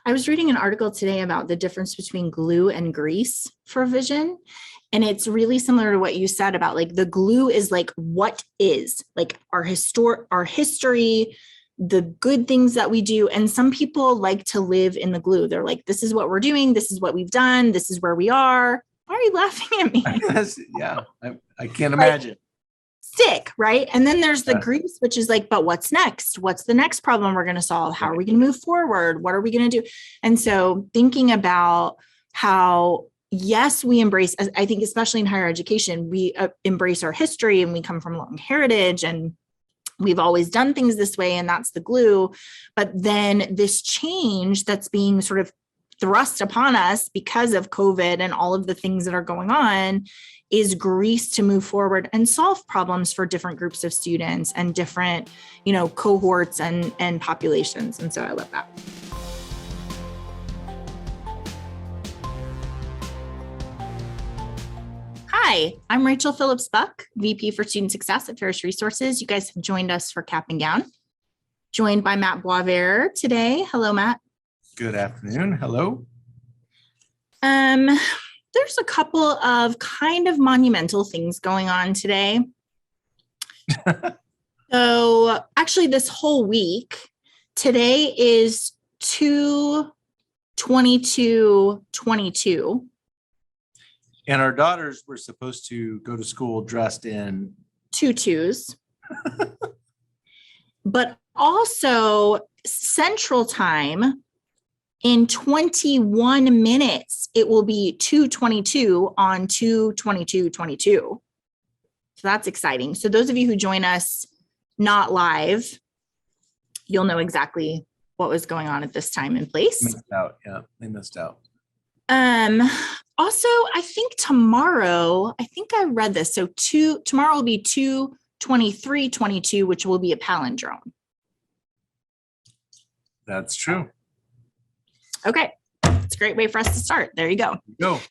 I was reading an article today about the difference between glue and grease for vision. And it's really similar to what you said about like the glue is like what is like our history, the good things that we do. And some people like to live in the glue. They're like, this is what we're doing. This is what we've done. This is where we are. Why are you laughing at me? I can't imagine. Stick, right? And then there's the grease, which is like, but what's next? What's the next problem we're going to solve? How are we going to move forward? What are we going to do? And so thinking about how, yes, we embrace, I think, especially in higher education, we embrace our history and we come from long heritage and we've always done things this way. And that's the glue. But then this change that's being sort of thrust upon us because of COVID and all of the things that are going on is grease to move forward and solve problems for different groups of students and different, cohorts and populations. And so I love that. Hi, I'm Rachel Phillips-Buck, VP for Student Success at Ferris Resources. You guys have joined us for Cap and Gown. Joined by Matt Boisvert today. Hello, Matt. Good afternoon. Hello. There's a couple of kind of monumental things going on today. So actually this whole week, today is 2/22/22. And our daughters were supposed to go to school dressed in tutus. But also Central Time, in 21 minutes, it will be 2/22 on 2/22/22. So that's exciting. So those of you who join us not live, you'll know exactly what was going on at this time and place. Missed out. Yeah, they missed out. Also, I think tomorrow, I think I read this. So tomorrow will be 2/23/22, which will be a palindrome. That's true. Okay. It's a great way for us to start. There you go. Go.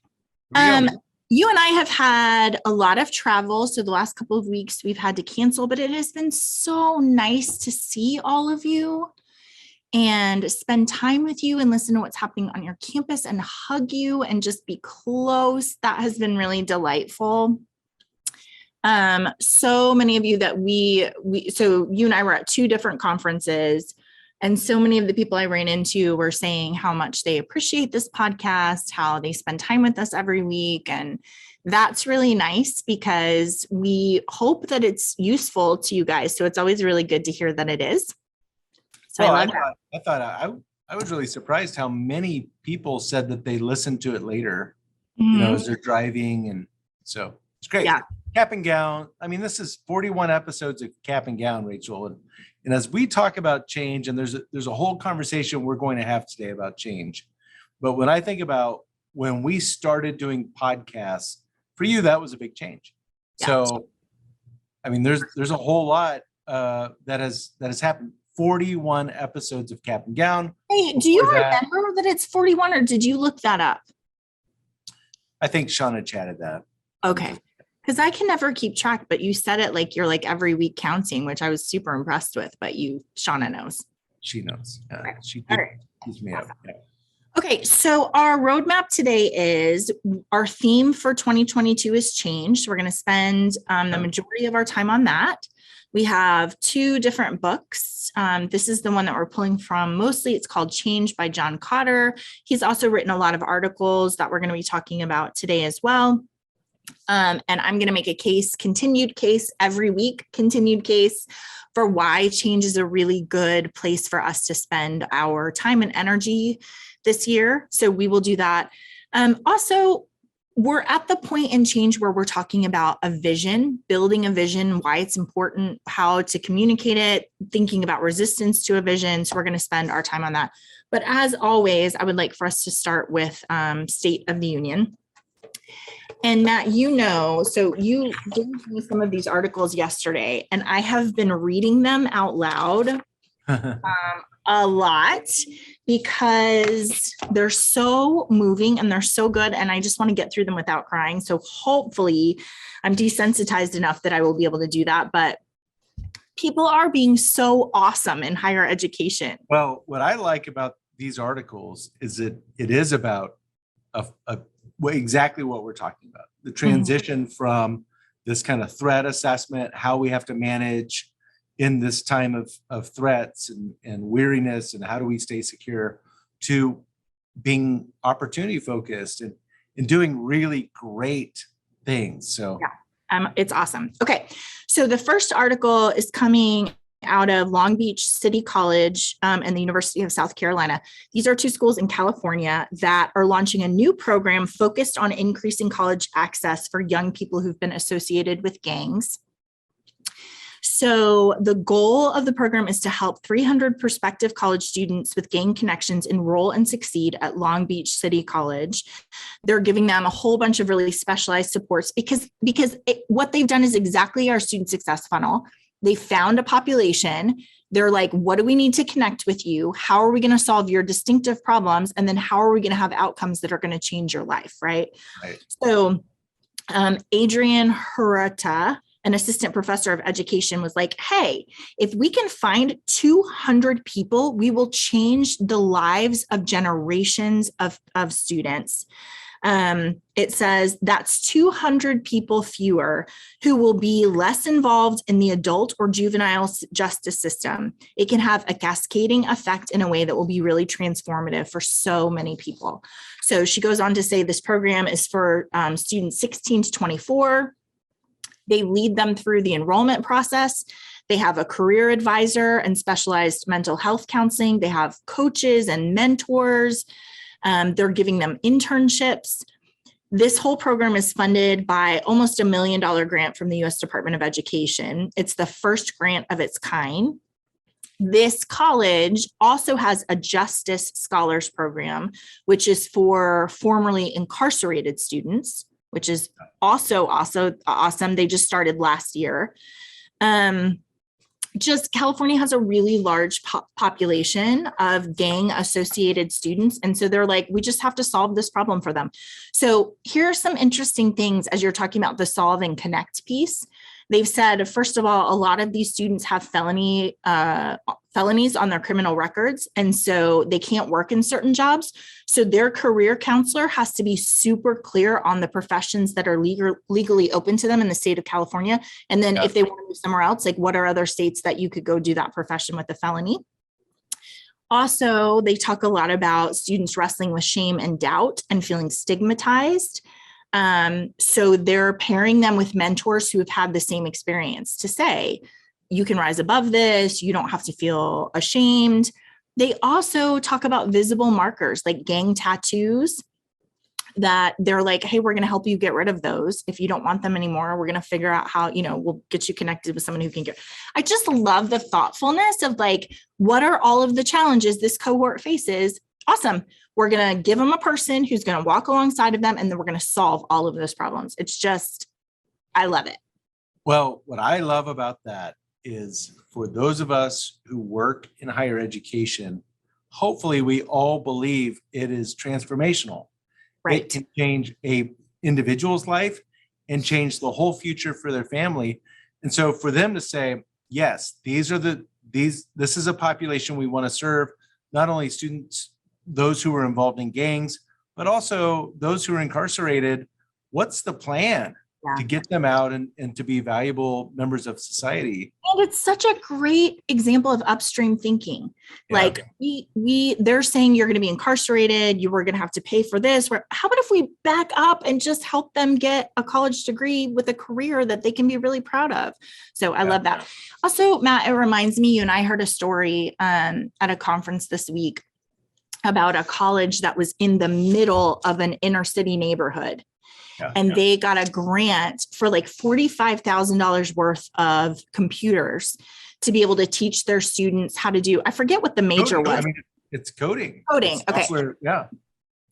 You and I have had a lot of travel. So the last couple of weeks we've had to cancel, but it has been so nice to see all of you and spend time with you and listen to what's happening on your campus and hug you and just be close. That has been really delightful. So many of you that so you and I were at 2 different conferences. And so many of the people I ran into were saying how much they appreciate this podcast, how they spend time with us every week. And that's really nice because we hope that it's useful to you guys. So it's always really good to hear that it is. So I thought I was really surprised how many people said that they listened to it later, Mm-hmm. As they're driving. And so it's great. Yeah. Cap and Gown. I mean, this is 41 episodes of Cap and Gown, Rachel. And as we talk about change, and there's a whole conversation we're going to have today about change. But when I think about when we started doing podcasts, for you, that was a big change. Yeah. So, I mean, there's a whole lot that has happened. 41 episodes of Cap and Gown. Hey, do you remember that it's 41 or did you look that up? I think Shauna chatted that. Okay. Because I can never keep track, but you said it like you're like every week counting, which I was super impressed with, but Shauna knows. She knows. Okay. She keeps me up. Yeah. Okay, so our roadmap today is our theme for 2022 is change. So we're going to spend the majority of our time on that. We have 2 different books. This is the one that we're pulling from mostly. It's called Change by John Cotter. He's also written a lot of articles that we're going to be talking about today as well. And I'm going to make a continued case every week, for why change is a really good place for us to spend our time and energy this year. So we will do that. Also, we're at the point in change where we're talking about a vision, building a vision, why it's important, how to communicate it, thinking about resistance to a vision. So we're going to spend our time on that. But as always, I would like for us to start with State of the Union. And Matt, so you gave me some of these articles yesterday, and I have been reading them out loud a lot because they're so moving and they're so good. And I just want to get through them without crying. So hopefully I'm desensitized enough that I will be able to do that. But people are being so awesome in higher education. Well, what I like about these articles is that it is about exactly what we're talking about. The transition from this kind of threat assessment, how we have to manage in this time of threats and weariness, and how do we stay secure, to being opportunity focused and doing really great things. So it's awesome. Okay. So the first article is coming out of Long Beach City College and the University of South Carolina. These are two schools in California that are launching a new program focused on increasing college access for young people who've been associated with gangs. So the goal of the program is to help 300 prospective college students with gang connections enroll and succeed at Long Beach City College. They're giving them a whole bunch of really specialized supports because what they've done is exactly our student success funnel. They found a population. They're like, what do we need to connect with you? How are we going to solve your distinctive problems? And then how are we going to have outcomes that are going to change your life, right? So Adrian Hirata, an assistant professor of education, was like, hey, if we can find 200 people, we will change the lives of generations of students. It says that's 200 people fewer who will be less involved in the adult or juvenile justice system. It can have a cascading effect in a way that will be really transformative for so many people. So she goes on to say this program is for students 16 to 24. They lead them through the enrollment process. They have a career advisor and specialized mental health counseling. They have coaches and mentors. They're giving them internships. This whole program is funded by almost $1 million grant from the U.S. Department of Education. It's the first grant of its kind. This college also has a Justice Scholars Program, which is for formerly incarcerated students, which is also awesome. They just started last year. Just California has a really large population of gang associated students. And so they're like, we just have to solve this problem for them. So here are some interesting things as you're talking about the solve and connect piece. They've said, first of all, a lot of these students have felonies on their criminal records, and so they can't work in certain jobs. So their career counselor has to be super clear on the professions that are legally open to them in the state of California. And then if they want to move somewhere else, like what are other states that you could go do that profession with a felony? Also, they talk a lot about students wrestling with shame and doubt and feeling stigmatized. So they're pairing them with mentors who have had the same experience to say, you can rise above this. You don't have to feel ashamed. They also talk about visible markers like gang tattoos, that they're like, hey, we're going to help you get rid of those. If you don't want them anymore, we're going to figure out how, we'll get you connected with someone who can get. I just love the thoughtfulness of like, what are all of the challenges this cohort faces? Awesome. We're going to give them a person who's going to walk alongside of them, and then we're going to solve all of those problems. It's just, I love it. Well, what I love about that is for those of us who work in higher education, hopefully we all believe it is transformational. Right. It can change a individual's life and change the whole future for their family. And so for them to say, yes, this is a population we want to serve, not only students, those who are involved in gangs, but also those who are incarcerated. What's the plan to get them out and to be valuable members of society? And it's such a great example of upstream thinking. Yeah. Like they're saying you're going to be incarcerated, you were going to have to pay for this. How about if we back up and just help them get a college degree with a career that they can be really proud of? So I love that. Also, Matt, it reminds me, you and I heard a story at a conference this week about a college that was in the middle of an inner city neighborhood. And they got a grant for like $45,000 worth of computers to be able to teach their students how to do, I forget what the major was. I mean, it's coding. Coding. It's software, okay.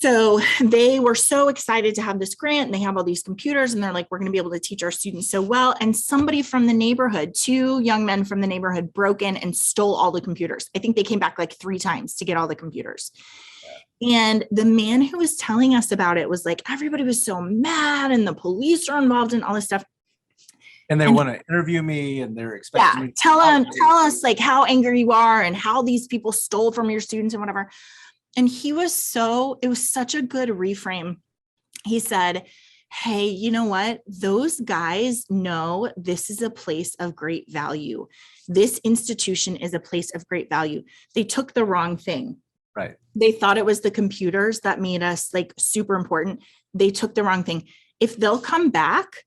So they were so excited to have this grant, and they have all these computers, and they're like, we're going to be able to teach our students so well. And somebody from the neighborhood, 2 young men from the neighborhood, broke in and stole all the computers. I think they came back like 3 times to get all the computers. And the man who was telling us about it was like, everybody was so mad, and the police are involved in all this stuff. And they want to interview me, and they're expecting me to tell us like how angry you are and how these people stole from your students and whatever. And it was such a good reframe. He said, hey, you know what? Those guys know this is a place of great value. This institution is a place of great value. They took the wrong thing. Right. They thought it was the computers that made us like super important. They took the wrong thing. If they'll come back,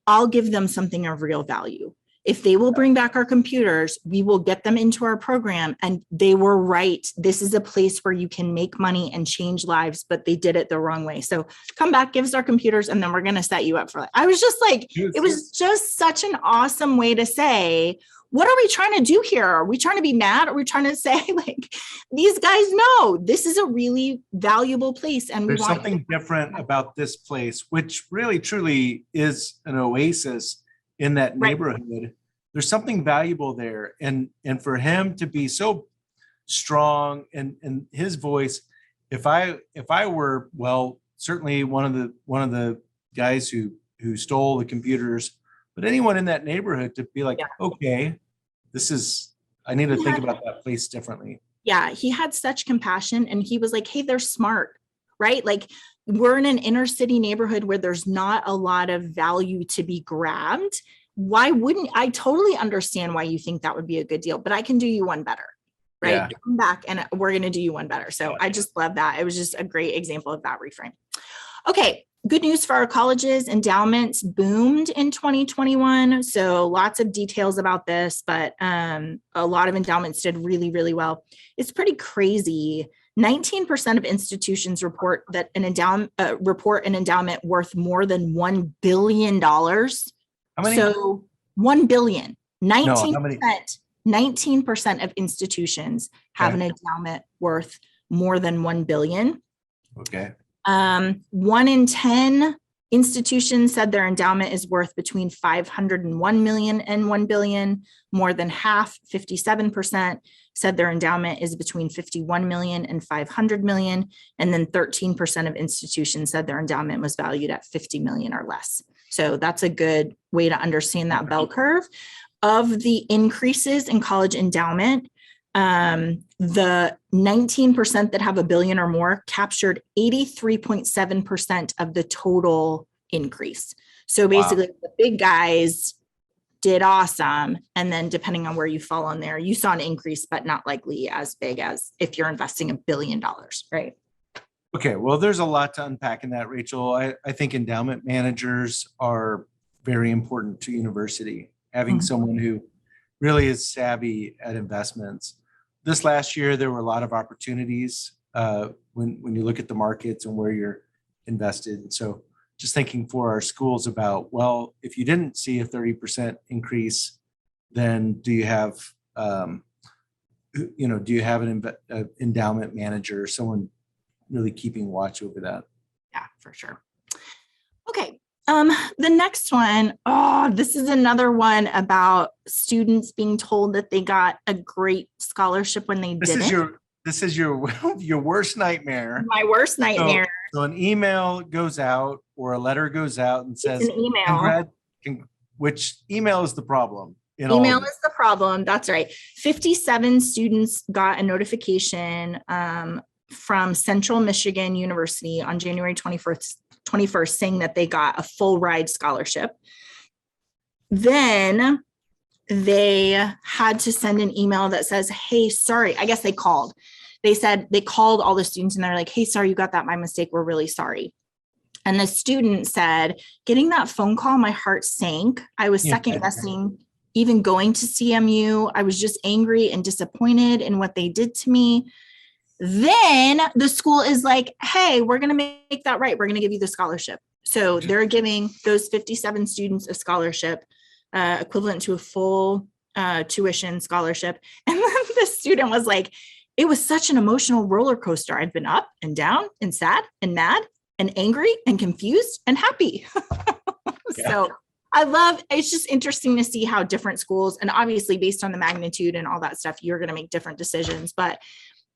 I'll give them something of real value. If they will bring back our computers, we will get them into our program. And they were right. This is a place where you can make money and change lives, but they did it the wrong way. So come back, give us our computers, and then we're going to set you up for it. I was just like, it was just such an awesome way to say, what are we trying to do here? Are we trying to be mad? Are we trying to say like, these guys know this is a really valuable place. And there's something different about this place, which really truly is an oasis in that neighborhood. Right. There's something valuable there. And for him to be so strong and his voice, if I were, well, certainly one of the guys who stole the computers, but anyone in that neighborhood to be like, okay, I need to think about that place differently. Yeah. He had such compassion and he was like, hey, they're smart, right? Like we're in an inner city neighborhood where there's not a lot of value to be grabbed. Why wouldn't I totally understand why you think that would be a good deal, but I can do you one better, right? Yeah. Come back and we're going to do you one better. So I just love that. It was just a great example of that reframe. Okay. Good news for our colleges. Endowments boomed in 2021. So lots of details about this, but a lot of endowments did really, really well. It's pretty crazy. 19% of institutions report that an endowment worth more than $1 billion. How many? So 1 billion, 19% of institutions have an endowment worth more than 1 billion. Okay. 1 in 10 institutions said their endowment is worth between 501 million and 1 billion. More than half, 57%, said their endowment is between 51 million and 500 million. And then 13% of institutions said their endowment was valued at 50 million or less. So that's a good way to understand that bell curve. Of the increases in college endowment, the 19% that have $1 billion or more captured 83.7% of the total increase. So basically the big guys did awesome. And then depending on where you fall on there, you saw an increase, but not likely as big as if you're investing $1 billion, right? Okay, well, there's a lot to unpack in that, Rachel. I think endowment managers are very important to university, having someone who really is savvy at investments. This last year, there were a lot of opportunities when you look at the markets and where you're invested. So just thinking for our schools about, well, if you didn't see a 30% increase, then do you have an endowment manager, someone really keeping watch over that? Yeah, for sure. Okay. The next one, this is another one about students being told that they got a great scholarship when they didn't. This is your worst nightmare. My worst nightmare. So an email goes out or a letter goes out and says, it's an email. Which email is the problem? Email is the problem. That's right. 57 students got a notification from Central Michigan University on January 21st saying that they got a full ride scholarship. Then they had to send an email that says, hey, sorry, I guess they called. They said they called all the students and they're like, hey, sorry, you got that by mistake. We're really sorry. And the student said, getting that phone call, my heart sank. I was second guessing even going to CMU. I was just angry and disappointed in what they did to me. Then the school is like, hey, we're going to make that right. We're going to give you the scholarship. So they're giving those 57 students a scholarship equivalent to a full tuition scholarship. And then the student was like, it was such an emotional roller coaster. I've been up and down and sad and mad and angry and confused and happy. So it's just interesting to see how different schools, and obviously based on the magnitude and all that stuff, you're going to make different decisions, but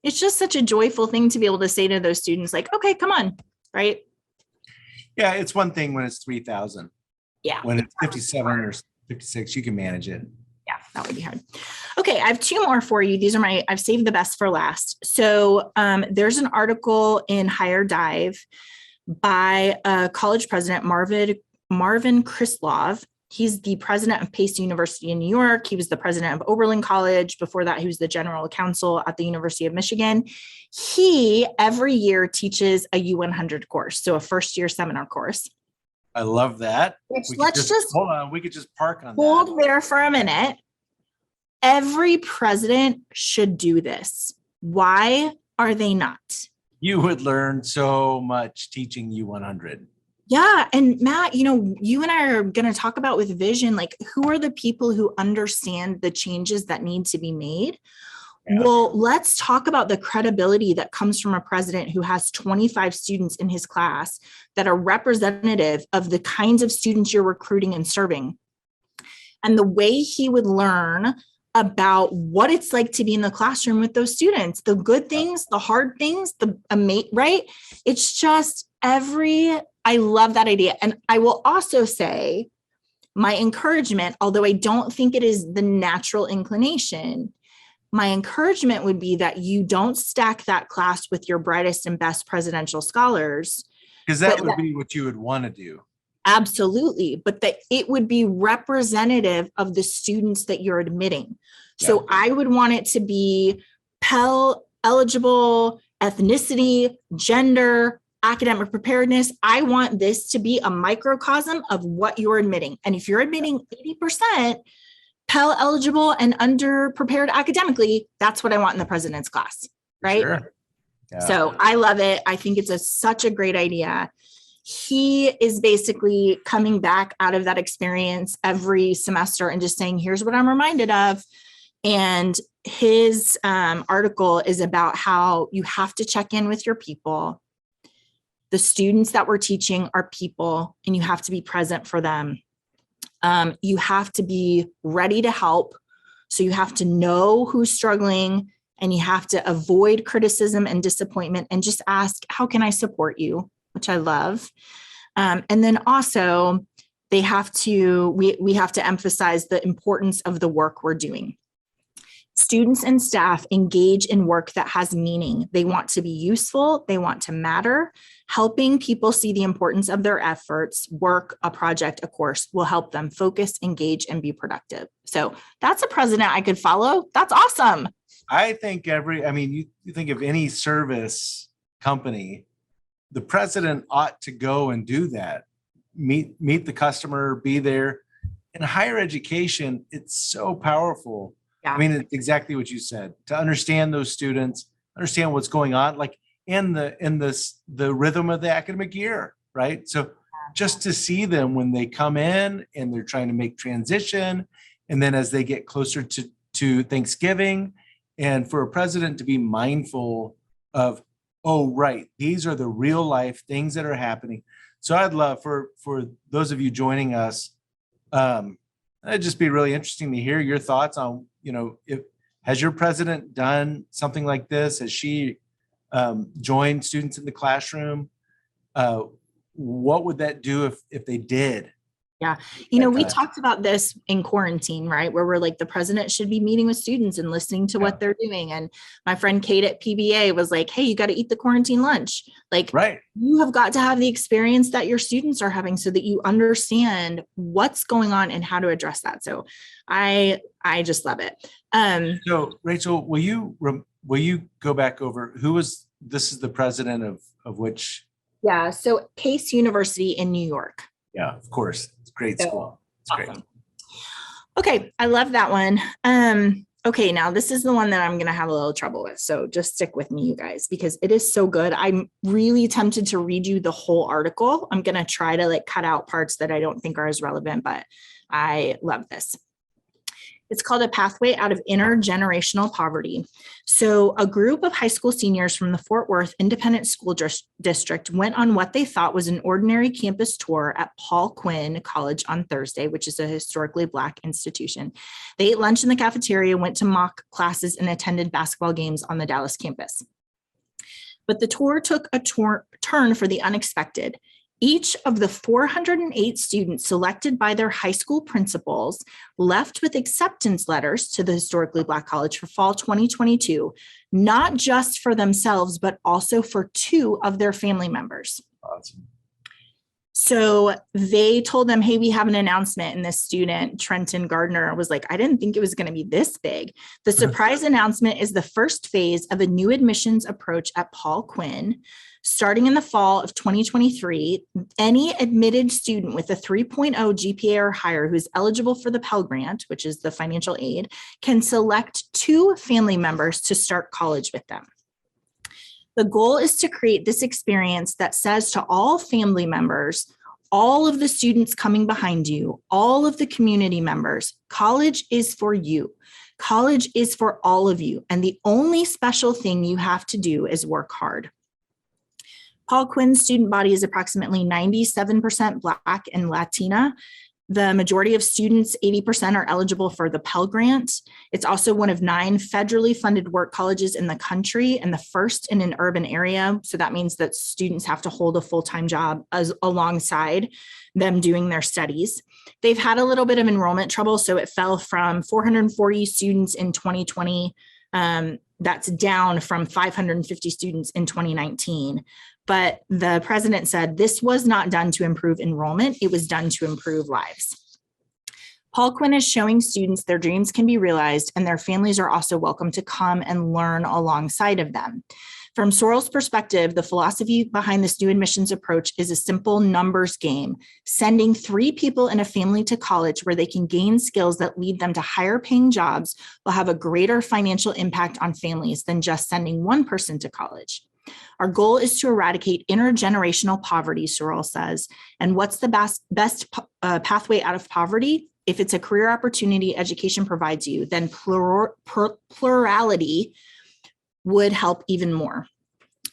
it's just such a joyful thing to be able to say to those students, like, okay, come on. Right. Yeah. It's one thing when it's 3,000. Yeah. When it's 57 or 56, you can manage it. Yeah, that would be hard. Okay, I have two more for you. These are I've saved the best for last. So there's an article in Higher Dive by a college president, Marvin Krislov. He's the president of Pace University in New York. He was the president of Oberlin College. Before that, he was the general counsel at the University of Michigan. He every year teaches a U100 course, so a first-year seminar course. I love that. Let's just hold on. We could just park on that. Hold there for a minute. Every president should do this. Why are they not? You would learn so much teaching U100. Yeah. And Matt, you and I are going to talk about with vision, like who are the people who understand the changes that need to be made? Yeah. Well, let's talk about the credibility that comes from a president who has 25 students in his class that are representative of the kinds of students you're recruiting and serving. And the way he would learn about what it's like to be in the classroom with those students, the good things, the hard things, right? It's just I love that idea. And I will also say my encouragement, although I don't think it is the natural inclination, my encouragement would be that you don't stack that class with your brightest and best presidential scholars. Because that would be what you would want to do. Absolutely. But that it would be representative of the students that you're admitting. Yeah. So I would want it to be Pell eligible, ethnicity, gender, academic preparedness. I want this to be a microcosm of what you're admitting. And if you're admitting 80% Pell eligible and underprepared academically, that's what I want in the president's class, right? Sure. Yeah. So I love it. I think it's such a great idea. He is basically coming back out of that experience every semester and just saying, here's what I'm reminded of. And his article is about how you have to check in with your people. The students that we're teaching are people, and you have to be present for them. You have to be ready to help. So you have to know who's struggling, and you have to avoid criticism and disappointment and just ask, how can I support you? Which I love. And then also we have to emphasize the importance of the work we're doing. Students and staff engage in work that has meaning. They want to be useful. They want to matter. Helping people see the importance of their efforts, work, a project, a course will help them focus, engage, and be productive. So that's a president I could follow. That's awesome. I think you think of any service company, the president ought to go and do that. Meet the customer, be there. In higher education, it's so powerful. Yeah. I mean, it's exactly what you said, to understand those students, understand what's going on, like in the rhythm of the academic year, right? So just to see them when they come in and they're trying to make transition, and then as they get closer to Thanksgiving, and for a president to be mindful of, oh, right, these are the real life things that are happening. So I'd love for those of you joining us, it'd just be really interesting to hear your thoughts on, has your president done something like this? Has she joined students in the classroom? What would that do if they did? Yeah. We talked about this in quarantine, right? Where we're like, the president should be meeting with students and listening to what they're doing. And my friend Kate at PBA was like, hey, you got to eat the quarantine lunch. Like, right. You have got to have the experience that your students are having so that you understand what's going on and how to address that. So I just love it. So Rachel, will you go back over this is the president of which? Yeah. So Pace University in New York. Yeah, of course. It's a great school. It's awesome. Great. Okay. I love that one. Okay. Now this is the one that I'm going to have a little trouble with. So just stick with me, you guys, because it is so good. I'm really tempted to read you the whole article. I'm going to try to cut out parts that I don't think are as relevant, but I love this. It's called A Pathway Out of Intergenerational Poverty. So a group of high school seniors from the Fort Worth Independent School District went on what they thought was an ordinary campus tour at Paul Quinn College on Thursday, which is a historically Black institution. They ate lunch in the cafeteria, went to mock classes, and attended basketball games on the Dallas campus. But the tour took a turn for the unexpected. Each of the 408 students selected by their high school principals left with acceptance letters to the Historically Black College for fall 2022, not just for themselves, but also for 2 of their family members. Awesome. So they told them, hey, we have an announcement. And this student, Trenton Gardner, was like, I didn't think it was going to be this big. The surprise announcement is the first phase of a new admissions approach at Paul Quinn. Starting in the fall of 2023, any admitted student with a 3.0 GPA or higher who's eligible for the Pell Grant, which is the financial aid, can select 2 family members to start college with them. The goal is to create this experience that says to all family members, all of the students coming behind you, all of the community members, college is for you. College is for all of you. And the only special thing you have to do is work hard. Paul Quinn's student body is approximately 97% Black and Latina. The majority of students, 80%, are eligible for the Pell Grant. It's also one of 9 federally funded work colleges in the country and the first in an urban area. So that means that students have to hold a full-time job alongside them doing their studies. They've had a little bit of enrollment trouble, so it fell from 440 students in 2020. That's down from 550 students in 2019. But the president said this was not done to improve enrollment. It was done to improve lives. Paul Quinn is showing students their dreams can be realized, and their families are also welcome to come and learn alongside of them. From Sorrell's perspective, the philosophy behind this new admissions approach is a simple numbers game, sending 3 people in a family to college where they can gain skills that lead them to higher paying jobs will have a greater financial impact on families than just sending 1 person to college. Our goal is to eradicate intergenerational poverty, Sorrell says. And what's the best pathway out of poverty? If it's a career opportunity education provides you, then plurality would help even more.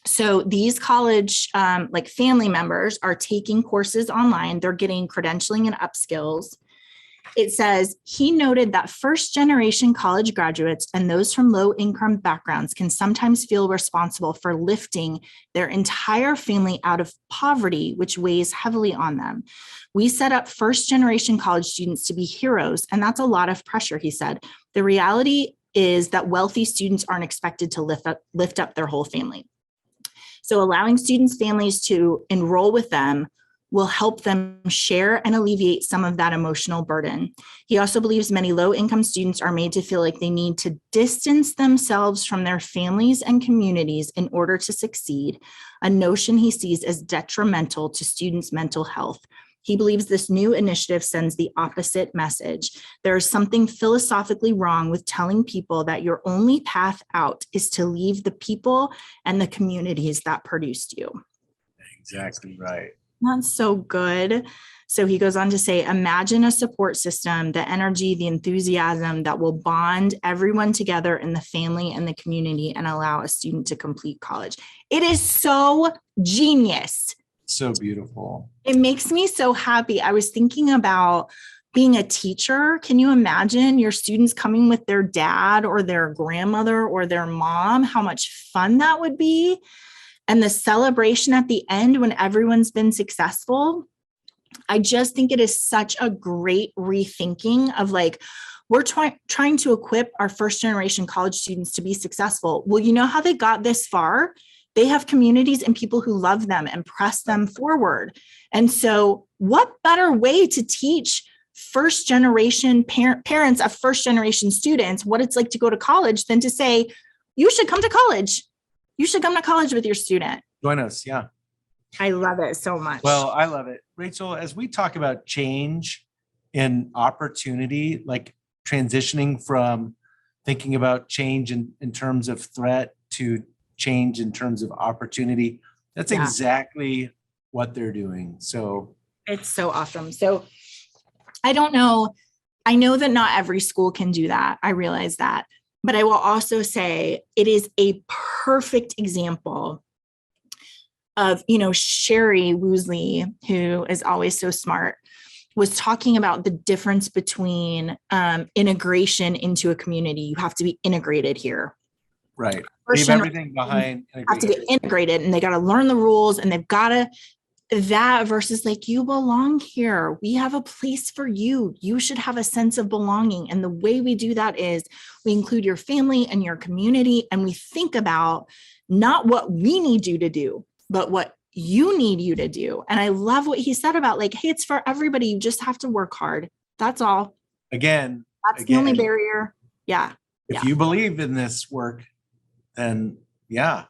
So these college family members are taking courses online. They're getting credentialing and upskills. It says, he noted that first generation college graduates and those from low income backgrounds can sometimes feel responsible for lifting their entire family out of poverty, which weighs heavily on them. We set up first generation college students to be heroes, and that's a lot of pressure, he said. The reality is that wealthy students aren't expected to lift up their whole family. So allowing students' families to enroll with them will help them share and alleviate some of that emotional burden. He also believes many low-income students are made to feel like they need to distance themselves from their families and communities in order to succeed, a notion he sees as detrimental to students' mental health. He believes this new initiative sends the opposite message. There is something philosophically wrong with telling people that your only path out is to leave the people and the communities that produced you. Exactly right. That's so good. So he goes on to say, imagine a support system, the energy, the enthusiasm that will bond everyone together in the family and the community and allow a student to complete college. It is so genius. So beautiful. It makes me so happy. I was thinking about being a teacher. Can you imagine your students coming with their dad or their grandmother or their mom? How much fun that would be. And the celebration at the end when everyone's been successful. I just think it is such a great rethinking of like, we're trying to equip our first generation college students to be successful. Well, you know how they got this far? They have communities and people who love them and press them forward. And so what better way to teach first generation parents of first generation students what it's like to go to college than to say, you should come to college. You should come to college with your student. Join us. Yeah. I love it so much. Well, I love it. Rachel, as we talk about change and opportunity, like transitioning from thinking about change in terms of threat to change in terms of opportunity, that's exactly what they're doing. So it's so awesome. So I don't know. I know that not every school can do that. I realize that. But I will also say it is a perfect example of, Sherry Woosley, who is always so smart, was talking about the difference between integration into a community. You have to be integrated here. Right. Leave everything behind. Have to get integrated and they got to learn the rules and they've got to that versus like, you belong here. We have a place for you. You should have a sense of belonging. And the way we do that is we include your family and your community, and we think about not what we need you to do, but what you need you to do. And I love what he said about like, hey, it's for everybody. You just have to work hard. That's all. Again, That's the only barrier. Yeah. If you believe in this work, then yeah,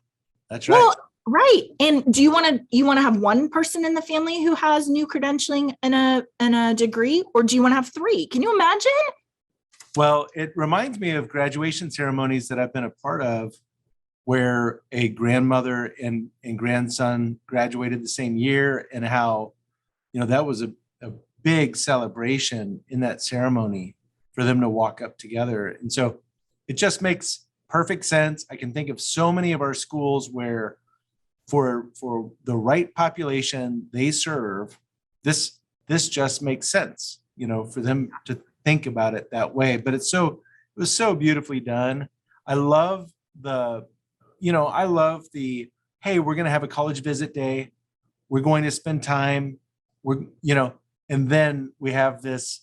that's right. Well, right. And do you want to have one person in the family who has new credentialing and a degree, or do you want to have three? Can you imagine? Well, it reminds me of graduation ceremonies that I've been a part of, where a grandmother and grandson graduated the same year, and how, that was a big celebration in that ceremony for them to walk up together. And so it just makes perfect sense. I can think of so many of our schools where for the right population they serve, this just makes sense, for them to think about it that way. But it was so beautifully done. I love the, hey, we're going to have a college visit day. We're going to spend time, and then we have this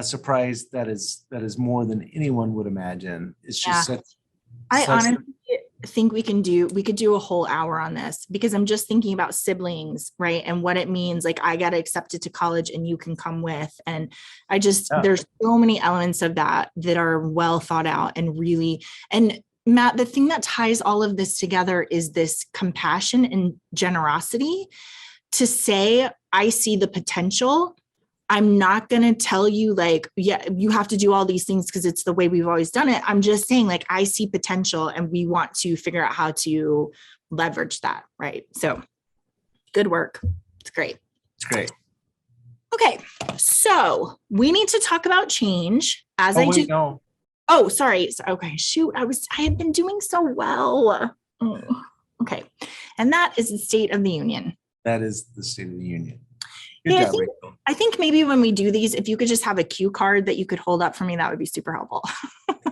surprise that is more than anyone would imagine. It's just I honestly think we could do a whole hour on this, because I'm just thinking about siblings, right? And what it means. Like, I got accepted to college and you can come with, and there's so many elements of that are well thought out and really, and Matt, the thing that ties all of this together is this compassion and generosity to say, I see the potential. I'm not going to tell you like, yeah, you have to do all these things because it's the way we've always done it. I'm just saying, like, I see potential and we want to figure out how to leverage that. Right. So good work. It's great. It's great. Okay. So we need to talk about change No. Oh, sorry. Okay. Shoot. I had been doing so well. Okay. And that is the State of the Union. That is the State of the Union. Yeah, I think maybe when we do these, if you could just have a cue card that you could hold up for me, that would be super helpful.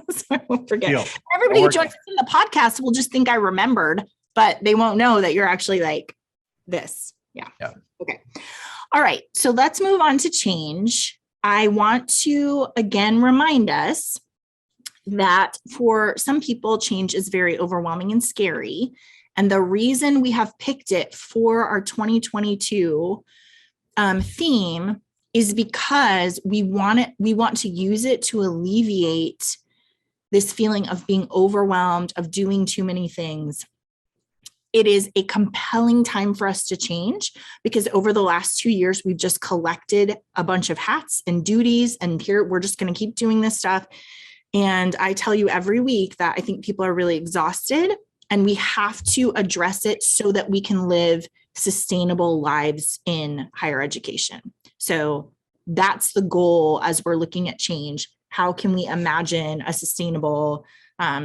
So I won't forget. Everybody who joins in the podcast will just think I remembered, but they won't know that you're actually like this. Yeah. Okay. All right. So let's move on to change. I want to again remind us that for some people, change is very overwhelming and scary. And the reason we have picked it for our 2022 theme is because we want to use it to alleviate this feeling of being overwhelmed, of doing too many things. It is a compelling time for us to change, because over the last 2 years, we've just collected a bunch of hats and duties, and here we're just going to keep doing this stuff. And I tell you every week that I think people are really exhausted, and we have to address it so that we can live sustainable lives in higher education. So that's the goal as we're looking at change. How can we imagine a sustainable,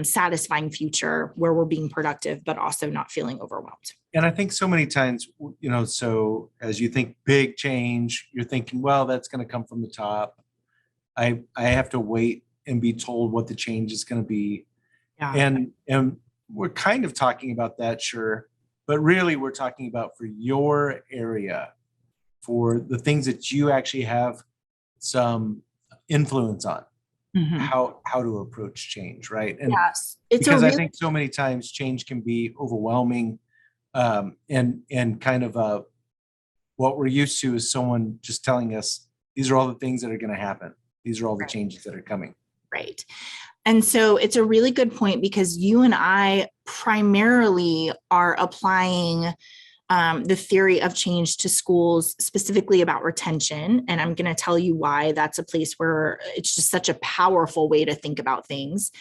satisfying future where we're being productive, but also not feeling overwhelmed? And I think so many times, so as you think big change, you're thinking, well, that's going to come from the top. I have to wait and be told what the change is going to be. Yeah. And we're kind of talking about that, sure. But really, we're talking about for your area, for the things that you actually have some influence on, how to approach change, right? And yes, because I think so many times change can be overwhelming, and kind of what we're used to is someone just telling us, these are all the things that are going to happen. These are all the changes that are coming. Right. And so it's a really good point, because you and I primarily are applying the theory of change to schools, specifically about retention. And I'm going to tell you why that's a place where it's just such a powerful way to think about things.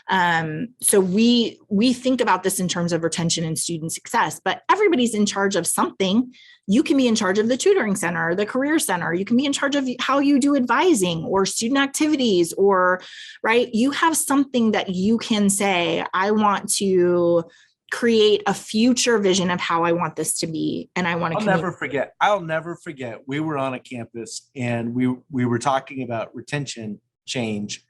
So we think about this in terms of retention and student success, but everybody's in charge of something. You can be in charge of the tutoring center, the career center. You can be in charge of how you do advising or student activities, or, right? You have something that you can say, I want to create a future vision of how I want this to be. And I want to I'll never forget. We were on a campus and we were talking about retention change,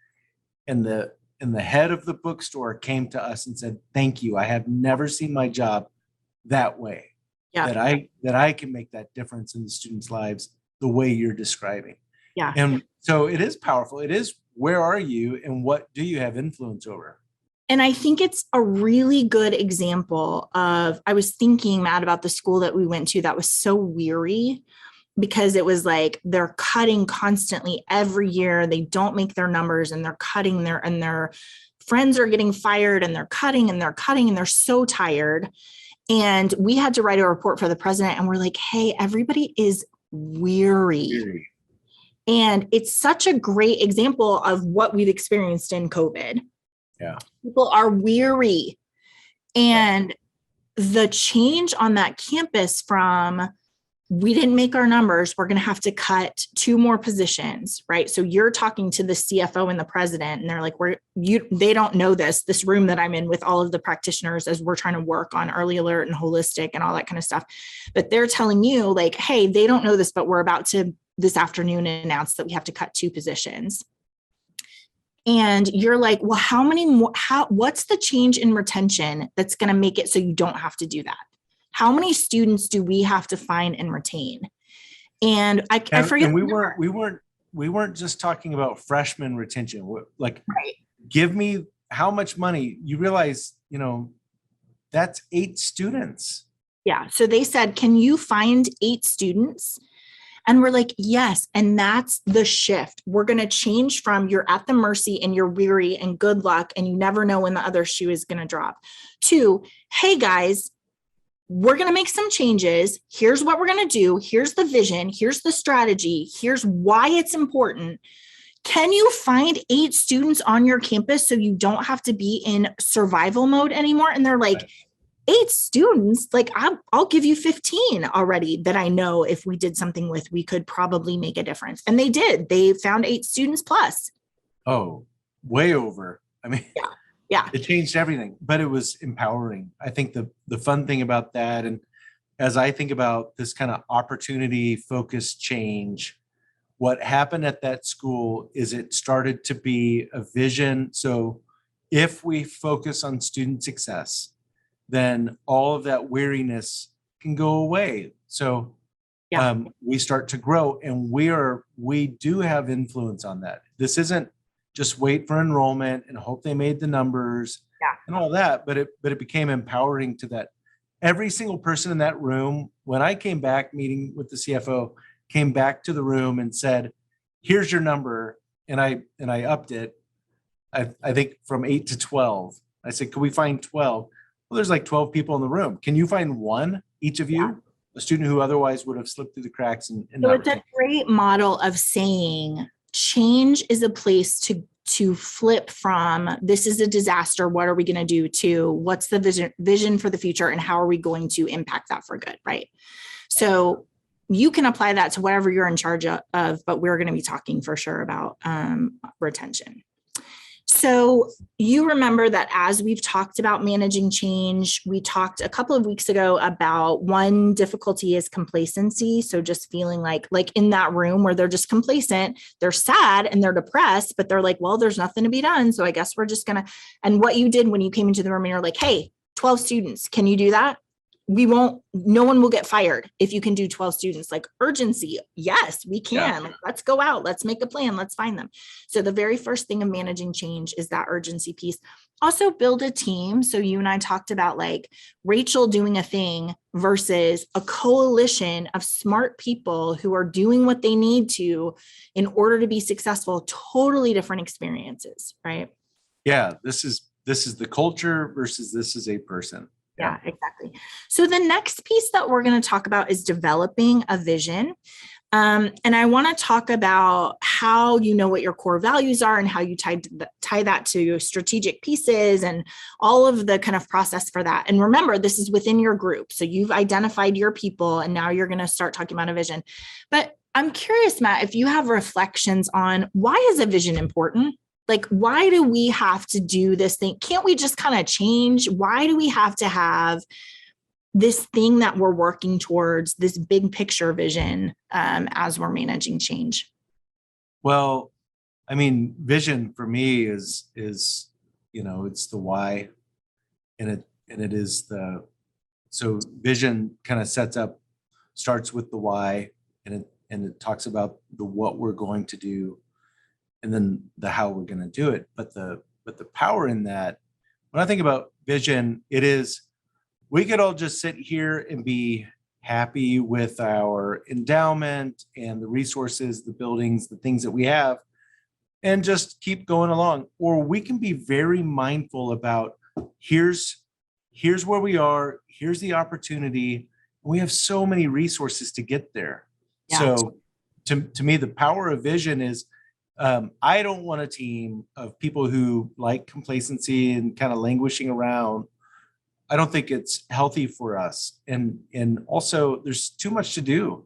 and the head of the bookstore came to us and said, thank you. I have never seen my job that way. Yeah. that I can make that difference in the students' lives the way you're describing. Yeah. And so it is powerful. It is, where are you and what do you have influence over? And I think it's a really good example of, I was thinking, Matt, about the school that we went to that was so weary because it was like they're cutting constantly every year. They don't make their numbers and they're cutting their friends are getting fired and they're cutting and they're cutting and they're so tired. And we had to write a report for the president and we're like, hey, everybody is weary. And it's such a great example of what we've experienced in COVID. Yeah. People are weary. And the change on that campus from, we didn't make our numbers, we're going to have to cut 2 more positions, right? So you're talking to the CFO and the president, and they're like, they don't know this room that I'm in with all of the practitioners as we're trying to work on early alert and holistic and all that kind of stuff. But they're telling you like, hey, they don't know this, but we're about to this afternoon announce that we have to cut 2 positions. And you're like, well, how many more, what's the change in retention that's going to make it so you don't have to do that? How many students do we have to find and retain? And I forget. And we weren't just talking about freshman retention. Like, right. Give me how much money. You realize, that's 8 students. Yeah. So they said, can you find 8 students? And we're like, yes. And that's the shift. We're going to change from you're at the mercy and you're weary and good luck and you never know when the other shoe is going to drop, to, hey guys, we're going to make some changes. Here's what we're going to do. Here's the vision. Here's the strategy. Here's why it's important. Can you find 8 students on your campus so you don't have to be in survival mode anymore? And they're like, 8 students, like I'll give you 15 already that I know if we did something with, we could probably make a difference. And they did. They found 8 students plus. Oh, way over. I mean, yeah. It changed everything, but it was empowering. I think the fun thing about that, and as I think about this kind of opportunity focused change, what happened at that school is it started to be a vision. So if we focus on student success, then all of that weariness can go away. So we start to grow, and we do have influence on that. This isn't just wait for enrollment and hope they made the numbers and all that, but it became empowering to that. Every single person in that room, when I came back meeting with the CFO, came back to the room and said, here's your number. And I upped it. I think from 8 to 12. I said, can we find 12? Well, there's like 12 people in the room. Can you find one, each of you, a student who otherwise would have slipped through the cracks? And so it's a great model of saying change is a place to flip from this is a disaster, what are we going to do, to what's the vision for the future and how are we going to impact that for good, right? So you can apply that to whatever you're in charge of, but we're going to be talking for sure about retention. So you remember that as we've talked about managing change, we talked a couple of weeks ago about one difficulty is complacency. So just feeling like in that room where they're just complacent, they're sad and they're depressed, but they're like, well, there's nothing to be done. So I guess we're just going to, and what you did when you came into the room and you're like, hey, 12 students, can you do that? No one will get fired if you can do 12 students. Like urgency. Yes, we can. Like, let's go out. Let's make a plan. Let's find them. So the very first thing of managing change is that urgency piece. Also build a team. So you and I talked about like Rachel doing a thing versus a coalition of smart people who are doing what they need to in order to be successful. Totally different experiences, right? Yeah. This is the culture versus this is a person. Yeah, exactly. So the next piece that we're going to talk about is developing a vision. And I want to talk about how you know what your core values are and how you tie that to strategic pieces and all of the kind of process for that. And remember, this is within your group. So you've identified your people and now you're going to start talking about a vision. But I'm curious, Matt, if you have reflections on why is a vision important? Like, why do we have to do this thing? Can't we just kind of change? Why do we have to have this thing that we're working towards, this big picture vision as we're managing change? Well, I mean, vision for me is it's the why, and it is So vision kind of starts with the why, and it talks about the what we're going to do, and then the how we're going to do it. But the power in that, when I think about vision, it is, we could all just sit here and be happy with our endowment and the resources, the buildings, the things that we have, and just keep going along. Or we can be very mindful about, here's where we are, here's the opportunity. We have so many resources to get there. Yeah. So to me, the power of vision is, I don't want a team of people who like complacency and kind of languishing around. I don't think it's healthy for us. And also, there's too much to do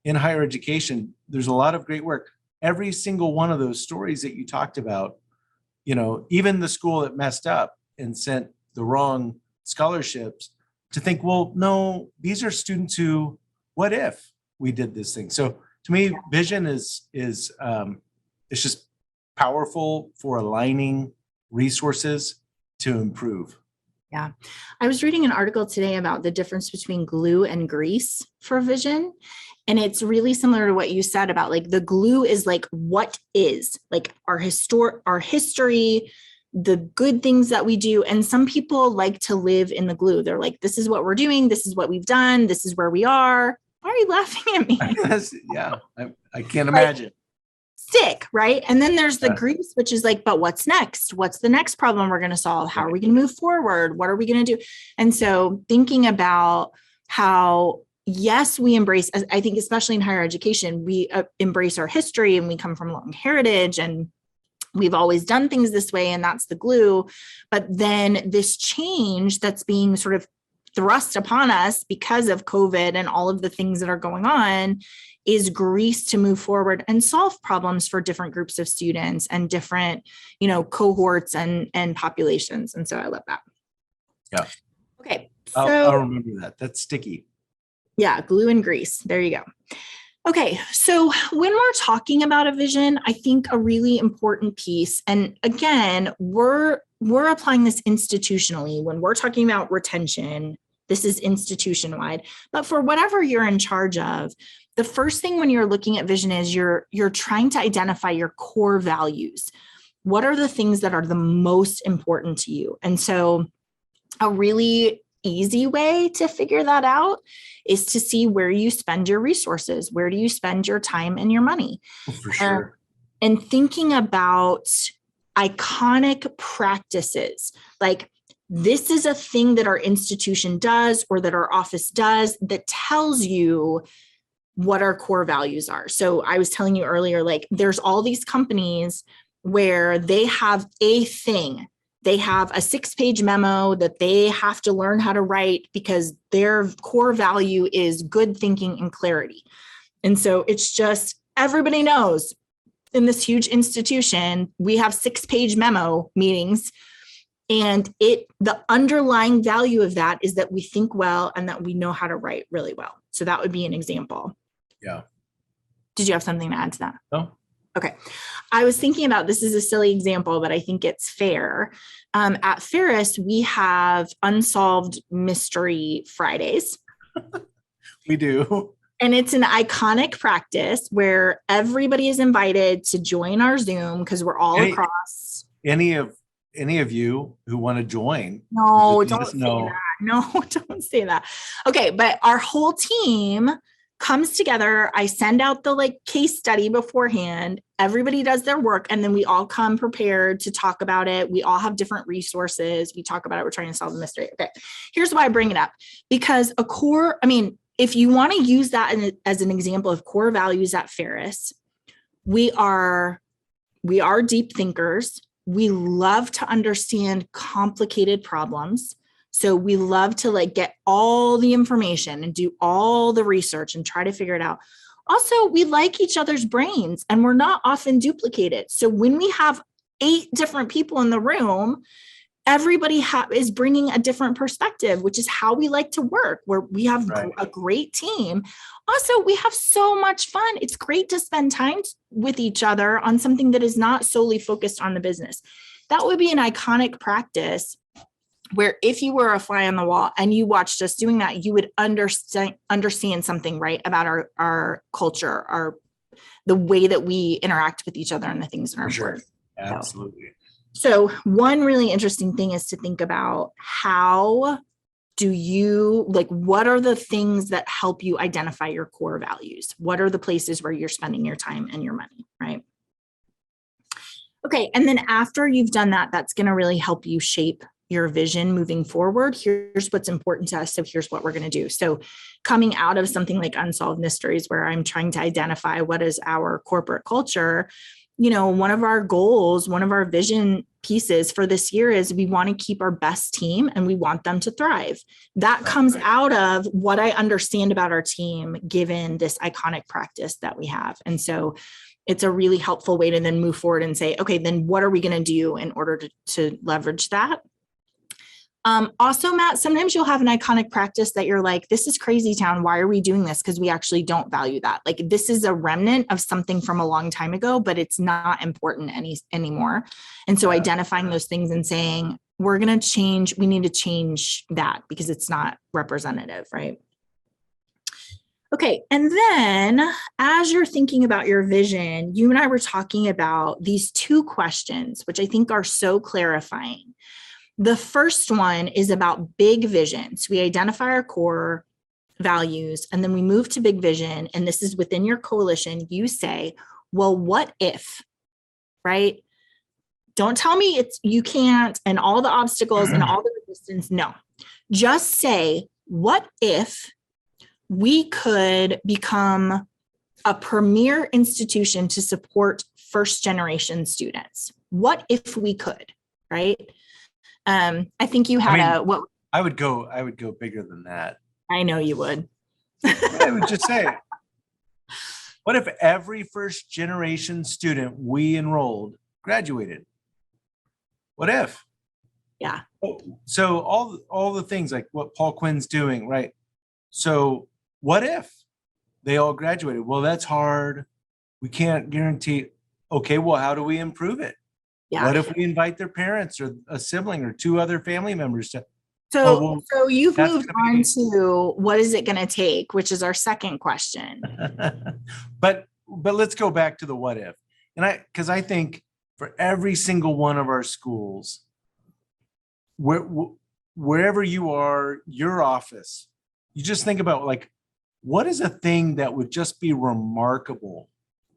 in higher education. There's a lot of great work. Every single one of those stories that you talked about, even the school that messed up and sent the wrong scholarships, to think, well, no, these are students who, what if we did this thing? So to me, vision is it's just powerful for aligning resources to improve. Yeah. I was reading an article today about the difference between glue and grease for vision. And it's really similar to what you said about, like, the glue is like what is, like, our history, the good things that we do. And some people like to live in the glue. They're like, this is what we're doing. This is what we've done. This is where we are. Why are you laughing at me? Yeah, I can't imagine. Stick, right? And then there's the grease, which is like, but what's next? What's the next problem we're going to solve? How are we going to move forward? What are we going to do? And so thinking about how, yes, we embrace, I think, especially in higher education, we embrace our history, and we come from long heritage, and we've always done things this way, and that's the glue. But then this change that's being sort of thrust upon us because of COVID and all of the things that are going on is grease to move forward and solve problems for different groups of students and different, cohorts and populations. And so I love that. Yeah. Okay. So I'll remember that. That's sticky. Yeah. Glue and grease. There you go. Okay. So when we're talking about a vision, I think a really important piece, and again, we're applying this institutionally when we're talking about retention. This is institution-wide, but for whatever you're in charge of, the first thing when you're looking at vision is you're trying to identify your core values. What are the things that are the most important to you? And so a really easy way to figure that out is to see where you spend your resources. Where do you spend your time and your money? For sure. And thinking about iconic practices, like, this is a thing that our institution does or that our office does that tells you what our core values are. So I was telling you earlier, like, there's all these companies where they have a thing. They have a 6-page memo that they have to learn how to write because their core value is good thinking and clarity. And so it's just, everybody knows in this huge institution, we have 6-page memo meetings. And the underlying value of that is that we think well and that we know how to write really well. So that would be an example. Yeah. Did you have something to add to that? No. Okay. I was thinking about, this is a silly example, but I think it's fair. At Ferris, we have Unsolved Mystery Fridays. We do. And it's an iconic practice where everybody is invited to join our Zoom because we're all across. Any of you who want to join. No, don't say that. No, don't say that. Okay. But our whole team comes together. I send out the case study beforehand. Everybody does their work, and then we all come prepared to talk about it. We all have different resources. We talk about it. We're trying to solve the mystery. Okay. Here's why I bring it up, because if you want to use that as an example of core values at Ferris, we are deep thinkers. We love to understand complicated problems. So we love to get all the information and do all the research and try to figure it out. Also, we like each other's brains, and we're not often duplicated. So when we have 8 different people in the room, everybody is bringing a different perspective, which is how we like to work, where we have a great team. Also, we have so much fun. It's great to spend time with each other on something that is not solely focused on the business. That would be an iconic practice where if you were a fly on the wall and you watched us doing that, you would understand something, right, about our culture, the way that we interact with each other and the things in our Sure. board. Absolutely. So one really interesting thing is to think about how do you, like, what are the things that help you identify your core values? What are the places where you're spending your time and your money, right? Okay, and then after you've done that, that's going to really help you shape your vision moving forward. Here's what's important to us. So here's what we're going to do. So coming out of something like Unsolved Mysteries, where I'm trying to identify what is our corporate culture, one of our goals, one of our vision pieces for this year is we want to keep our best team and we want them to thrive. That comes out of what I understand about our team, given this iconic practice that we have. And so it's a really helpful way to then move forward and say, okay, then what are we going to do in order to leverage that? Also, Matt, sometimes you'll have an iconic practice that you're like, this is crazy town. Why are we doing this? Because we actually don't value that. Like, this is a remnant of something from a long time ago, but it's not important anymore. And so identifying those things and saying, we're going to change, we need to change that because it's not representative, right? Okay. And then as you're thinking about your vision, you and I were talking about these two questions, which I think are so clarifying. The first one is about big vision. So we identify our core values and then we move to big vision. And this is within your coalition. You say, well, what if, right? Don't tell me you can't and all the obstacles and all the resistance. No, just say, what if we could become a premier institution to support first generation students? What if we could, right? I think you had I would go bigger than that. I know you would. I would just say, what if every first generation student we enrolled graduated? What if? Yeah. So all the things like what Paul Quinn's doing, right? So what if they all graduated? Well, that's hard. We can't guarantee. Okay, well, how do we improve it? Yeah. What if we invite their parents or a sibling or two other family members to? So you've moved on to what is it going to take, which is our second question. But let's go back to the what if. And because I think for every single one of our schools, wherever you are, your office, you just think about like, what is a thing that would just be remarkable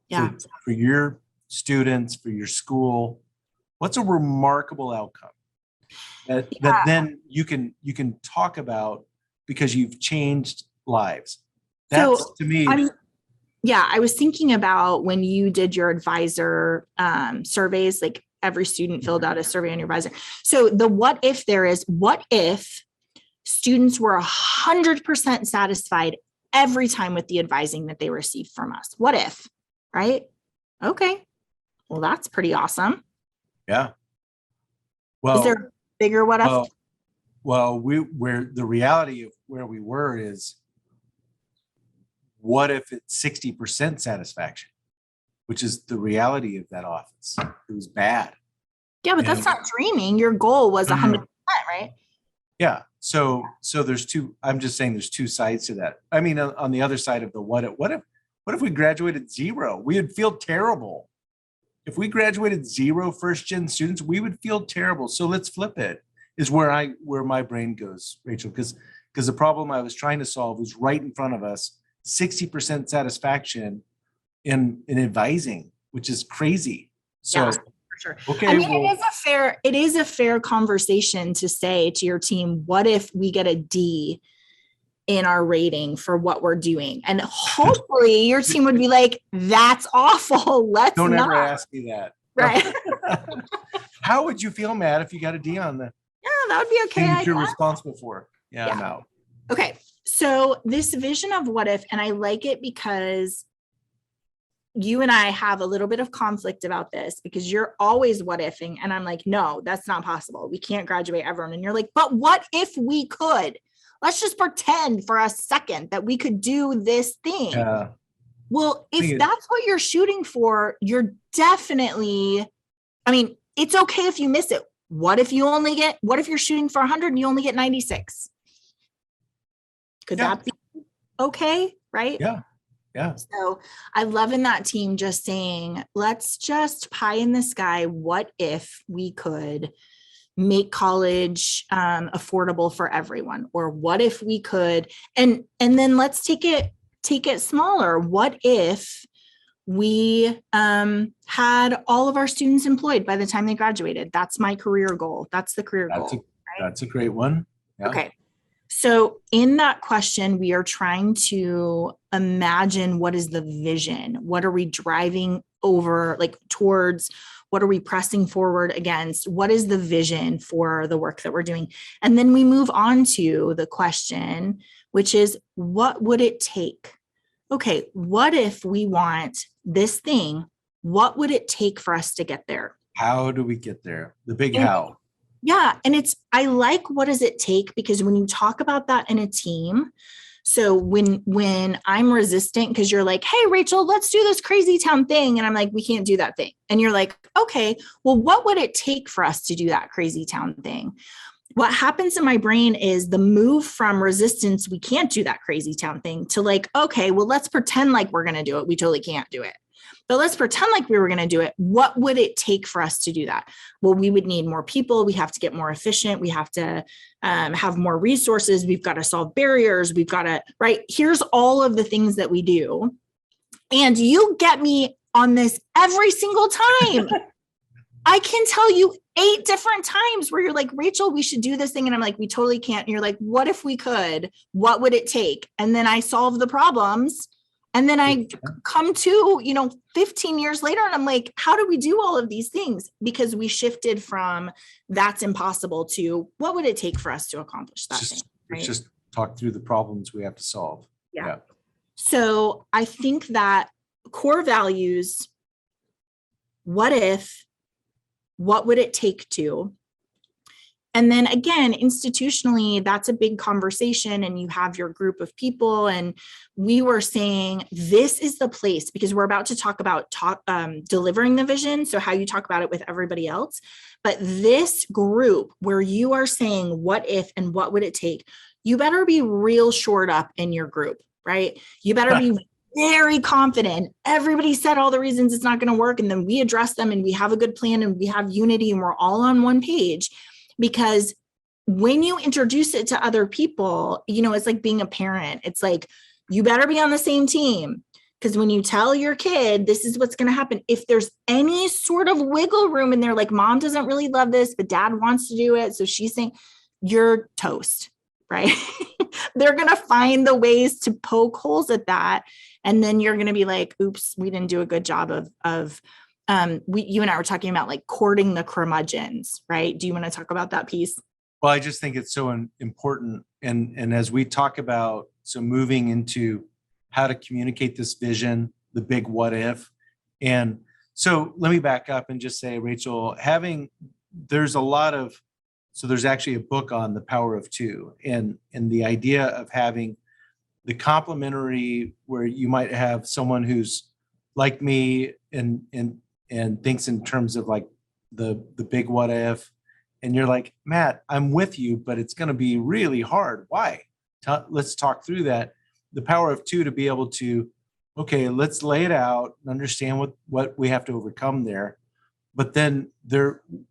for your students, for your school? What's a remarkable outcome that then you can talk about because you've changed lives? That's to me. I was thinking about when you did your advisor surveys, like every student filled out a survey on your advisor. So the what if there is, what if students were 100% satisfied every time with the advising that they received from us? What if, right? Okay. Well, that's pretty awesome. Yeah. Well, is there a bigger what if? Well, where the reality of where we were is, what if it's 60% satisfaction, which is the reality of that office? It was bad. Yeah, but that's not dreaming. Your goal was 100%, right? Yeah. So there's two. I'm just saying there's two sides to that. I mean, on the other side of the what if we graduated 0? We would feel terrible. If we graduated 0 first gen students, we would feel terrible. So let's flip it, is where my brain goes, Rachel, because the problem I was trying to solve was right in front of us, 60% satisfaction in advising, which is crazy. So for sure. Okay. I mean, it is a fair conversation to say to your team, what if we get a D in our rating for what we're doing? And hopefully your team would be like, that's awful. Don't ever ask me that. Right. How would you feel, Matt, if you got a D on the that would be okay. thing that you're responsible for? Yeah, I'm out. Okay. So this vision of what if, and I like it because you and I have a little bit of conflict about this, because you're always what ifing. And I'm like, no, that's not possible. We can't graduate everyone. And you're like, but what if we could? Let's just pretend for a second that we could do this thing. Yeah. Well, if that's what you're shooting for, you're definitely, I mean, it's okay if you miss it. What if you're shooting for 100 and you only get 96? Could that be okay? Right? Yeah. Yeah. So I love in that team just saying, let's just pie in the sky. What if we could make college affordable for everyone? Or what if we could, and then let's take it smaller. What if we had all of our students employed by the time they graduated? That's my career goal. That's the career goal. Right? That's a great one. Yeah. Okay. So in that question, we are trying to imagine, what is the vision? What are we driving over, like towards? What are we pressing forward against? What is the vision for the work that we're doing? And then we move on to the question, which is, what would it take? Okay, what if we want this thing? What would it take for us to get there? How do we get there? The big how. Yeah. And I like, what does it take? Because when you talk about that in a team, so when I'm resistant, because you're like, hey, Rachel, let's do this crazy town thing. And I'm like, we can't do that thing. And you're like, okay, well, what would it take for us to do that crazy town thing? What happens in my brain is the move from resistance, we can't do that crazy town thing, to like, okay, well, let's pretend like we're going to do it. We totally can't do it. But let's pretend like we were going to do it. What would it take for us to do that? Well, we would need more people. We have to get more efficient. We have to have more resources. We've got to solve barriers. We've got to, right? Here's all of the things that we do. And you get me on this every single time. I can tell you 8 different times where you're like, Rachel, we should do this thing. And I'm like, we totally can't. And you're like, what if we could? What would it take? And then I solve the problems. And then I come to, 15 years later, and I'm like, how do we do all of these things? Because we shifted from that's impossible to what would it take for us to accomplish that thing? Right? Let's just talk through the problems we have to solve. Yeah. So I think that core values, what if, what would it take to? And then again, institutionally, that's a big conversation, and you have your group of people. And we were saying, this is the place, because we're about to talk about delivering the vision. So how you talk about it with everybody else. But this group where you are saying, what if, and what would it take? You better be real shored up in your group, right? You better be very confident. Everybody said all the reasons it's not going to work. And then we address them, and we have a good plan, and we have unity, and we're all on one page. Because when you introduce it to other people, it's like being a parent. It's like, you better be on the same team. Because when you tell your kid, this is what's going to happen, if there's any sort of wiggle room in there, like mom doesn't really love this, but dad wants to do it, so she's saying, you're toast, right? They're going to find the ways to poke holes at that. And then you're going to be like, oops, we didn't do a good job of you and I were talking about like courting the curmudgeons, right? Do you want to talk about that piece? Well, I just think it's so important. And as we talk about, so moving into how to communicate this vision, the big what if. And so let me back up and just say, Rachel, there's actually a book on the power of 2, and the idea of having the complementary, where you might have someone who's like me and thinks in terms of like the big what if, and you're like, Matt, I'm with you, but it's going to be really hard. Why? Let's talk through that. The power of 2, to be able to, okay, let's lay it out and understand what we have to overcome there. But then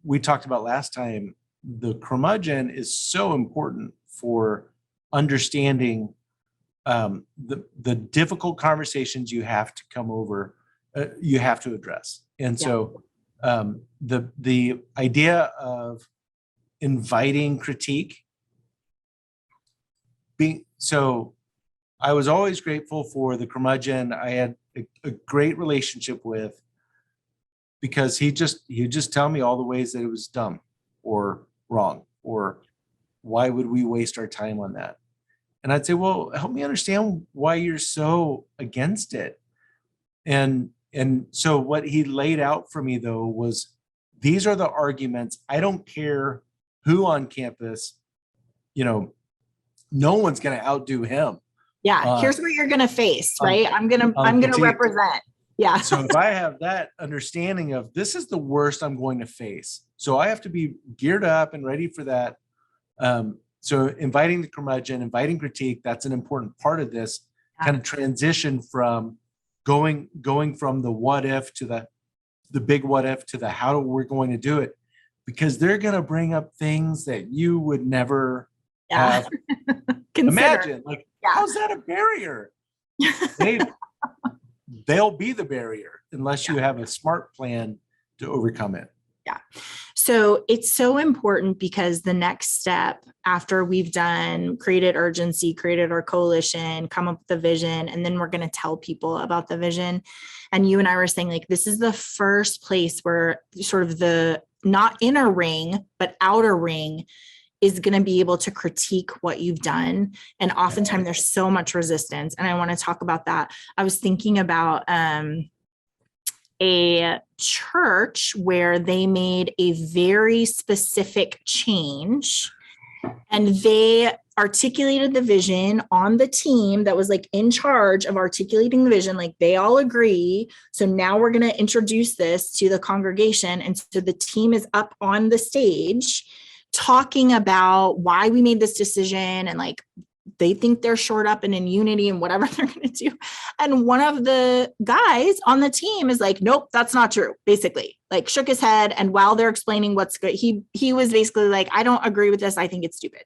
we talked about last time, the curmudgeon is so important for understanding the difficult conversations you have to come over, you have to address. And so the idea of inviting critique, so I was always grateful for the curmudgeon I had a great relationship with, because he'd just tell me all the ways that it was dumb or wrong, or why would we waste our time on that? And I'd say, well, help me understand why you're so against it. And so what he laid out for me, though, was these are the arguments. I don't care who on campus, no one's going to outdo him. Yeah. Here's what you're going to face, right? I'm going to represent. Yeah. So if I have that understanding of this is the worst I'm going to face, so I have to be geared up and ready for that. So inviting the curmudgeon, inviting critique, that's an important part of this kind of transition from going from the what if to the big what if to the how we're going to do it, because they're going to bring up things that you would never have imagined. Like, how's that a barrier? They'll be the barrier unless you have a smart plan to overcome it. Yeah. So it's so important because the next step after we've done created urgency, created our coalition, come up with the vision, and then we're going to tell people about the vision. And you and I were saying, like, this is the first place where sort of the not inner ring, but outer ring is going to be able to critique what you've done. And oftentimes there's so much resistance. And I want to talk about that. I was thinking about, a church where they made a very specific change and they articulated the vision on the team that was like in charge of articulating the vision. Like they all agree. So now we're going to introduce this to the congregation. And so the team is up on the stage talking about why we made this decision and like they think they're shored up and in unity and whatever they're going to do. And one of the guys on the team is like, nope, that's not true. Basically, like shook his head. And while they're explaining what's good, he was basically like, I don't agree with this. I think it's stupid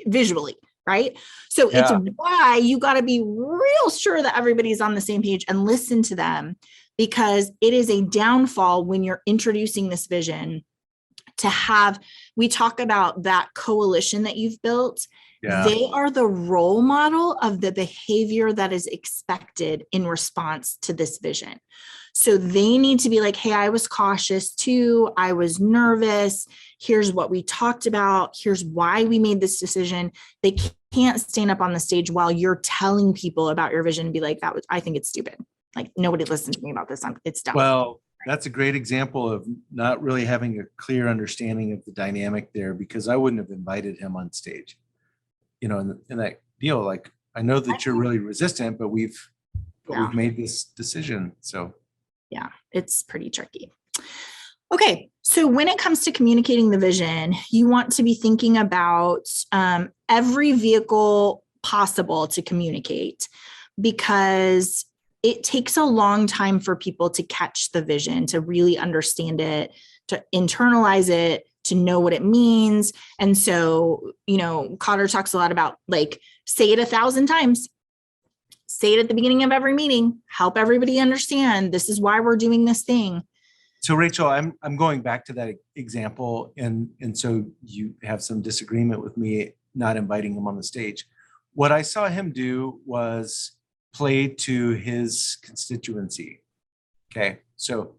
visually. Right. So it's why you got to be real sure that everybody's on the same page and listen to them, because it is a downfall when you're introducing this vision to have, we talk about that coalition that you've built. Yeah. They are the role model of the behavior that is expected in response to this vision. So they need to be like, hey, I was cautious too. I was nervous. Here's what we talked about. Here's why we made this decision. They can't stand up on the stage while you're telling people about your vision and be like, I think it's stupid. Like nobody listened to me about this. It's dumb. Well, that's a great example of not really having a clear understanding of the dynamic there, because I wouldn't have invited him on stage. You know, in that deal, like, I know that you're really resistant, but we've made this decision. So yeah, it's pretty tricky. Okay. So when it comes to communicating the vision, you want to be thinking about every vehicle possible to communicate, because it takes a long time for people to catch the vision, to really understand it, to internalize it, to know what it means. And so, you know, Cotter talks a lot about like, say it 1,000 times, say it at the beginning of every meeting, help everybody understand this is why we're doing this thing. So Rachel, I'm going back to that example. And so you have some disagreement with me not inviting him on the stage. What I saw him do was play to his constituency. Okay. So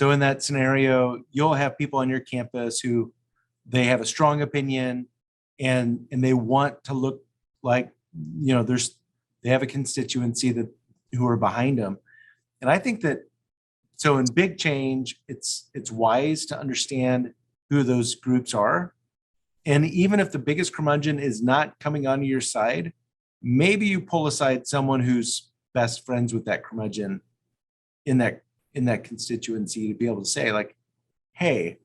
in that scenario, you'll have people on your campus who they have a strong opinion and they want to look like, you know, they have a constituency who are behind them. And I think that, so in big change, it's wise to understand who those groups are. And even if the biggest curmudgeon is not coming onto your side, maybe you pull aside someone who's best friends with that curmudgeon in that constituency to be able to say like, hey,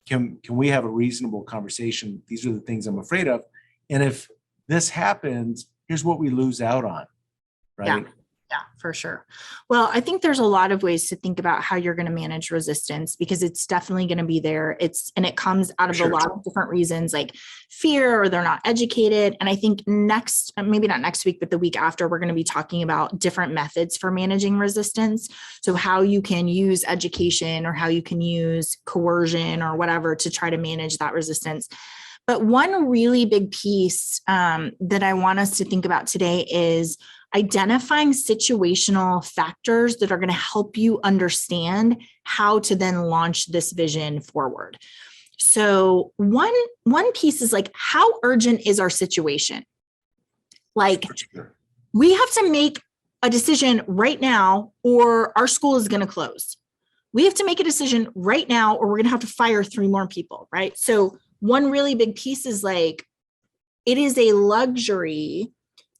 can we have a reasonable conversation? These are the things I'm afraid of. And if this happens, here's what we lose out on, right? Yeah, for sure. Well, I think there's a lot of ways to think about how you're going to manage resistance, because it's definitely going to be there. And it comes out of a lot of different reasons, like fear, or they're not educated. And I think maybe not next week, but the week after, we're going to be talking about different methods for managing resistance. So how you can use education or how you can use coercion or whatever to try to manage that resistance. But one really big piece that I want us to think about today is identifying situational factors that are going to help you understand how to then launch this vision forward. So one piece is like, how urgent is our situation? Like, we have to make a decision right now or our school is going to close. We have to make a decision right now or we're going to have to fire 3 more people, right? So one really big piece is like, it is a luxury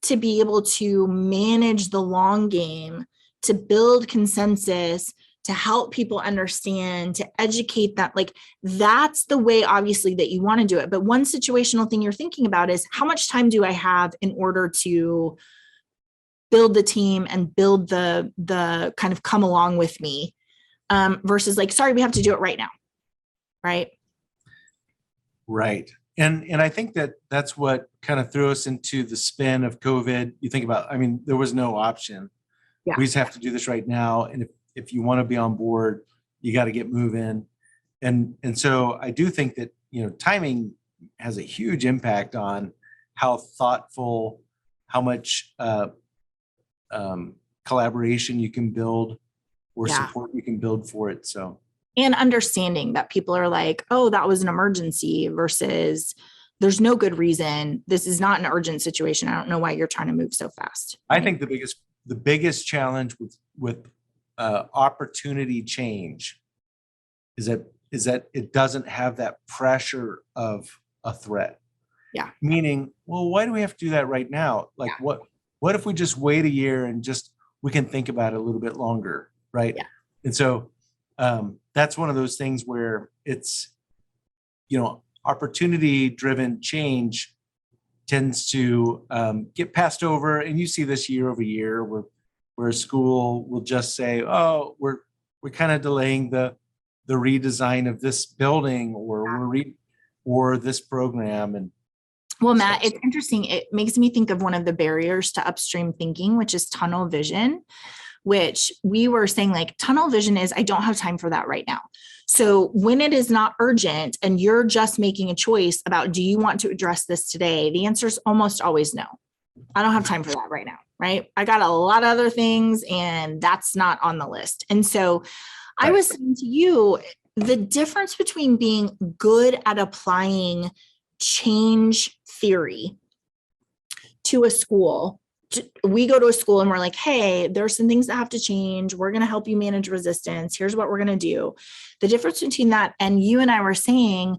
to be able to manage the long game to build consensus, to help people understand, to educate that, like that's the way obviously that you want to do it. But one situational thing you're thinking about is how much time do I have in order to build the team and build the kind of come along with me, versus like, sorry, we have to do it right now. Right. Right. And I think that that's what kind of threw us into the spin of COVID. You think about, I mean, there was no option. Yeah. We just have to do this right now. And if you want to be on board, you got to get moving. And so I do think that, timing has a huge impact on how thoughtful, how much collaboration you can build or support you can build for it. So. And understanding that people are like, oh, that was an emergency versus there's no good reason. This is not an urgent situation. I don't know why you're trying to move so fast. I think the biggest challenge with opportunity change is that it doesn't have that pressure of a threat. Yeah. Meaning, well, why do we have to do that right now? Like what if we just wait a year and we can think about it a little bit longer, right? Yeah. And so that's one of those things where it's, opportunity driven change tends to get passed over. And you see this year over year where a school will just say, oh, we're kind of delaying the redesign of this building or this program. And well, Matt, it's interesting. It makes me think of one of the barriers to upstream thinking, which is tunnel vision, which we were saying like tunnel vision is, I don't have time for that right now. So when it is not urgent and you're just making a choice about, do you want to address this today? The answer is almost always no. I don't have time for that right now. Right. I got a lot of other things and that's not on the list. And so I was saying to you, the difference between being good at applying change theory to a school, we go to a school and we're like, hey, there's some things that have to change. We're going to help you manage resistance. Here's what we're going to do. The difference between that and you and I were saying,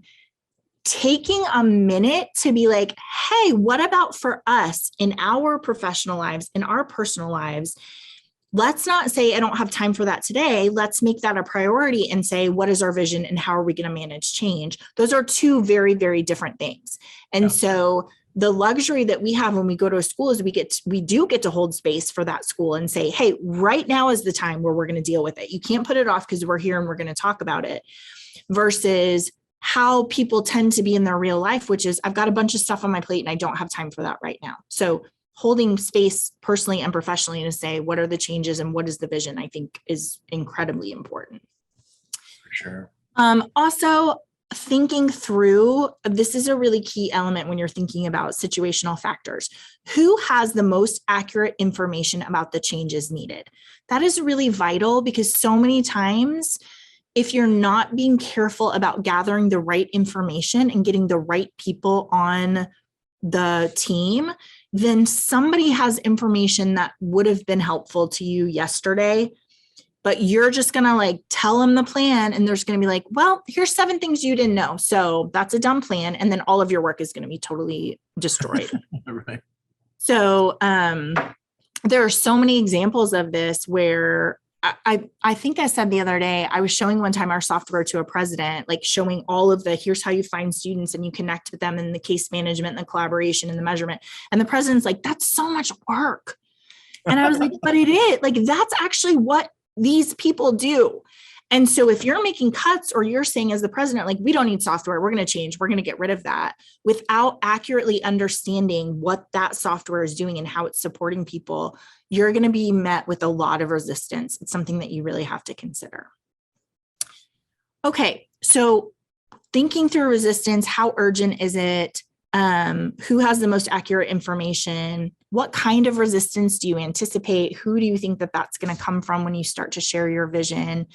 taking a minute to be like, hey, what about for us in our professional lives, in our personal lives? Let's not say, I don't have time for that today. Let's make that a priority and say, what is our vision and how are we going to manage change? Those are two very, very different things. And so the luxury that we have when we go to a school is we do get to hold space for that school and say, hey, right now is the time where we're going to deal with it. You can't put it off because we're here and we're going to talk about it, versus how people tend to be in their real life, which is I've got a bunch of stuff on my plate and I don't have time for that right now. So holding space personally and professionally to say, what are the changes and what is the vision, I think is incredibly important. For sure. Also, thinking through, this is a really key element when you're thinking about situational factors. Who has the most accurate information about the changes needed? That is really vital because so many times, if you're not being careful about gathering the right information and getting the right people on the team, then somebody has information that would have been helpful to you yesterday, but you're just going to like tell them the plan. And there's going to be like, well, here's 7 things you didn't know. So that's a dumb plan. And then all of your work is going to be totally destroyed. Right. So there are so many examples of this where I think I said the other day, I was showing one time our software to a president, like showing all of the, here's how you find students and you connect with them in the case management and the collaboration and the measurement. And the president's like, that's so much work. And I was like, but it is like, that's actually what these people do. And so if you're making cuts or you're saying as the president, like, we don't need software, we're going to change, we're going to get rid of that without accurately understanding what that software is doing and how it's supporting people, you're going to be met with a lot of resistance. It's something that you really have to consider. Okay. So thinking through resistance, how urgent is it? Who has the most accurate information? What kind of resistance do you anticipate? Who do you think that that's going to come from when you start to share your vision?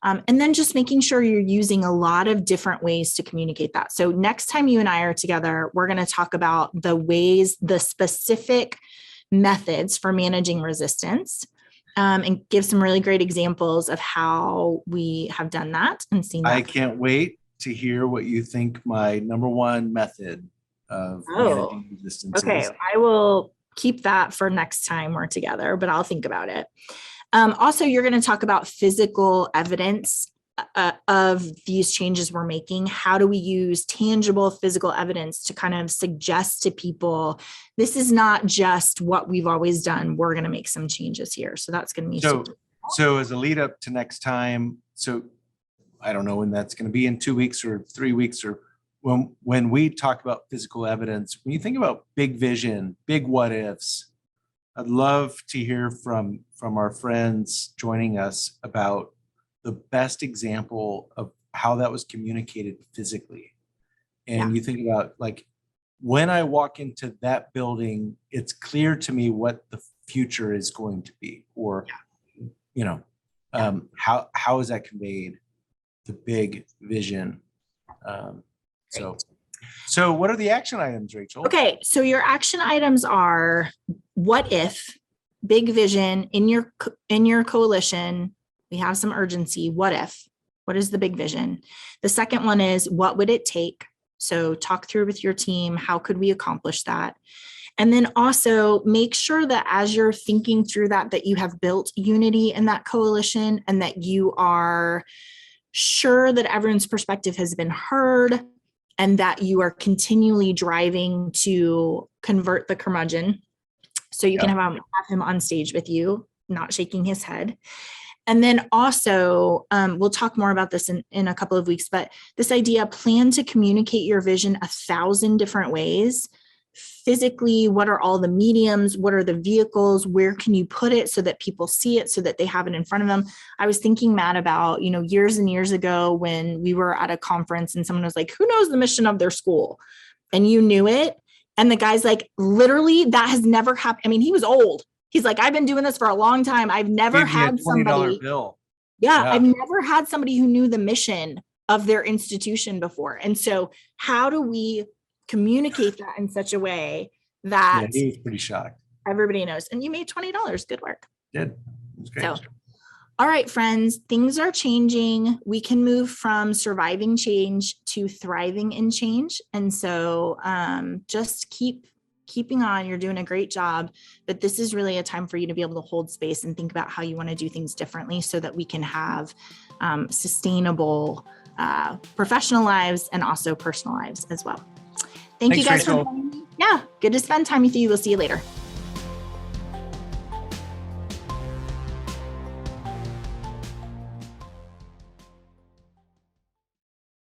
And then just making sure you're using a lot of different ways to communicate that. So next time you and I are together, we're going to talk about the ways, the specific methods for managing resistance, and give some really great examples of how we have done that and seen that. I can't wait to hear what you think my number one method of managing resistance is. I will keep that for next time we're together, but I'll think about it. Also, you're going to talk about physical evidence of these changes we're making. How do we use tangible physical evidence to kind of suggest to people, this is not just what we've always done. We're going to make some changes here. So that's going to be so as a lead up to next time. So I don't know when that's going to be, in 2 weeks or 3 weeks, or when we talk about physical evidence, when you think about big vision, big what ifs, I'd love to hear from our friends joining us about the best example of how that was communicated physically. And you think about, like, when I walk into that building, it's clear to me what the future is going to be, or, how is that conveyed? The big vision. So what are the action items, Rachel? Okay, so your action items are, what if, big vision, in your coalition, we have some urgency. What if? What is the big vision? The second one is, what would it take? So talk through with your team, how could we accomplish that? And then also make sure that as you're thinking through that you have built unity in that coalition, and that you are sure that everyone's perspective has been heard, and that you are continually driving to convert the curmudgeon. So you can have him on stage with you, not shaking his head. And then also, we'll talk more about this in a couple of weeks, but this idea, plan to communicate your vision 1,000 different ways. Physically, what are all the mediums? What are the vehicles? Where can you put it so that people see it, so that they have it in front of them? I was thinking, Matt, about, years and years ago when we were at a conference and someone was like, who knows the mission of their school? And you knew it. And the guy's like, literally, that has never happened. I mean, he was old. He's like, I've been doing this for a long time. I've never had somebody. Bill. Yeah, I've never had somebody who knew the mission of their institution before. And so how do we communicate that in such a way that he was pretty shocked. Everybody knows? And you made $20. Good work. Did. It was great. So, all right, friends, things are changing. We can move from surviving change to thriving in change. And so just keeping on. You're doing a great job, but this is really a time for you to be able to hold space and think about how you want to do things differently, so that we can have sustainable professional lives and also personal lives as well. Thanks, you guys, Rachel. For joining me. Yeah, good to spend time with you. We'll see you later.